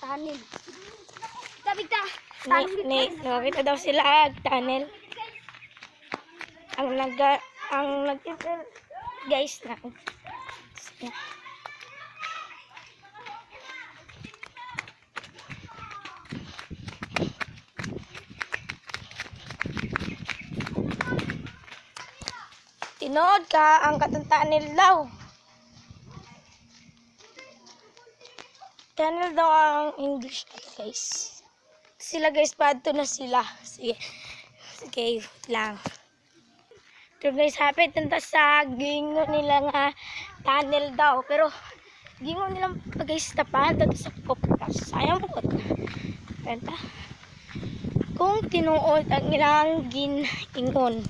tunnel. Tabigta. Nakakita daw sila tunnel. Ang guys na. Tinood ka ang tunnel daw. Tunnel daw ang English guys. Sila guys, padto na sila. Sige, wait lang. So guys, hapit nanta sa gingo nila nga tunnel daw. Pero gingo nilang guys tapahan dito sa kopkas. Sayang po. Kanta. Kung tinuod ang ilang giningon.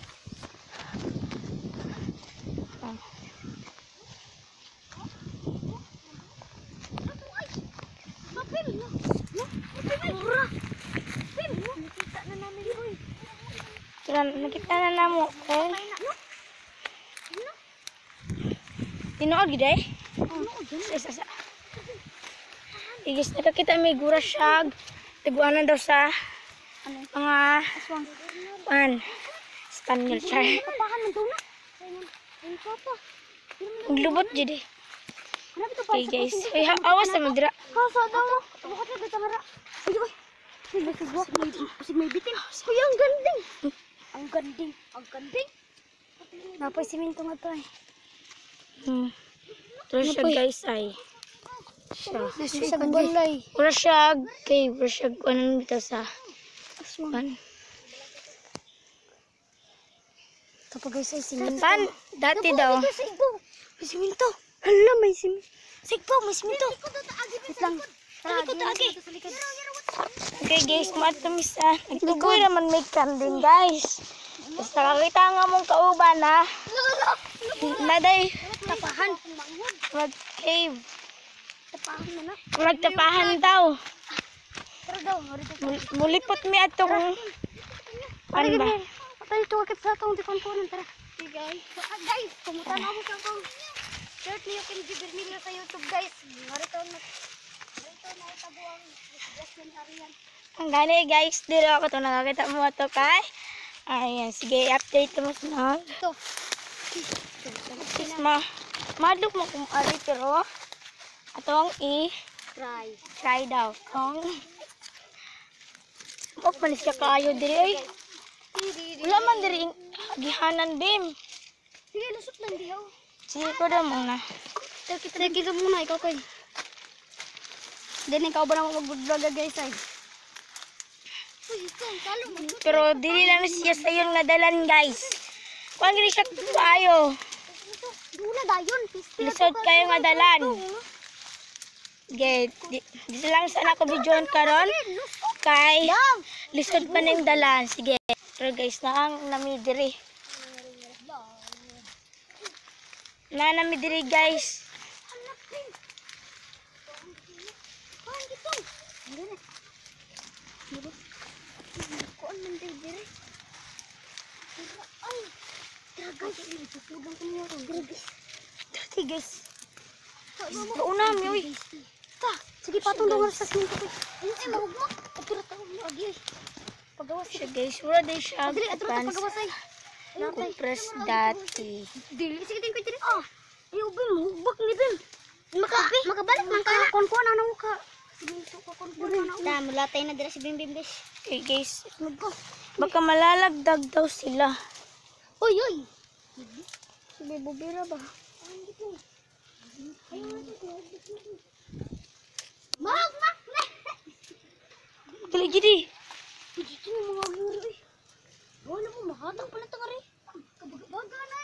Nakita na namo. Tinood gid eh. Sa. Igis nakakita may gura siya. Tiguanan daw sa mga Spaniel char. Lubot gid eh. Okay guys. Ay awas na madira. May bitin. Kuya, ang ganding. Ang ganding. Napay siminto nga to eh. Terus siya guys ay. Siya balay. Pura siya kay pura siya kuanan bitaw sa aswan. Kapag guys ay siminto. Pan dati daw. May siminto. Hala, may siminto. Sigpo, may siminto. Wait lang. Okay guys, maat kami sa nagtuboy naman may kanding guys. Tapos nakakita nga mong kauban ha. Naday Tapahan. mag-cave. Tapahan na na. Magtapahan daw. Tara daw. Mulipot mi ato kung ano ba? Patay ito kakit sa atong dikonkunan. Tara. Guys, pumunta na mo sa akong shirt niyo kinibibir nila sa YouTube guys. Narito na itabuang Jasmine Arian. Ang gani guys, dito ako to nakakita mo ito kay. Ayan, sige, update mo sa Ito. Madlok mo kung ari pero atong Try daw. Kung manis siya kayo diri ay. Wala man diri gihanan bim. Sige, lusot lang diyaw. Sige ko daw muna. Kita muna ikaw koy. Then ikaw ba na mag-vlog guys ay? Pero dili lang siya sa yung nadalan guys. Kung gini siya kayo. Dula dayon. Lisod kayo nga dalan. Okay, di lang sana ako videoan karon kay lisod pa ning dalan. Sige. Pero guys, naang namidiri. Namidiri guys. Kuan man dire. Ay. Guys, tutulong ko niyo guys. Dati guys. Una mi uy. Ta, sige patong daw sa siminto ko. Ay, mahugma. Atira ta mo agi. Pagawas Siya guys, wala din siya. Dili atira ta pagawas ay. Compress dati. Dili sige din ko dire. Ah. Ay ubin mo, bak ni bin. Makabalik man ka. Kon-kon ano ka. Siminto ko kon-kon ano. Da, mulatay na dire si Bimbim guys. Okay guys, baka malalagdag daw sila. Oy, oy. Sabi bubira ba? Mak. Kali gidi. Dito mo mga guri. Wala mo mahatang pala tangari. Kabaga na.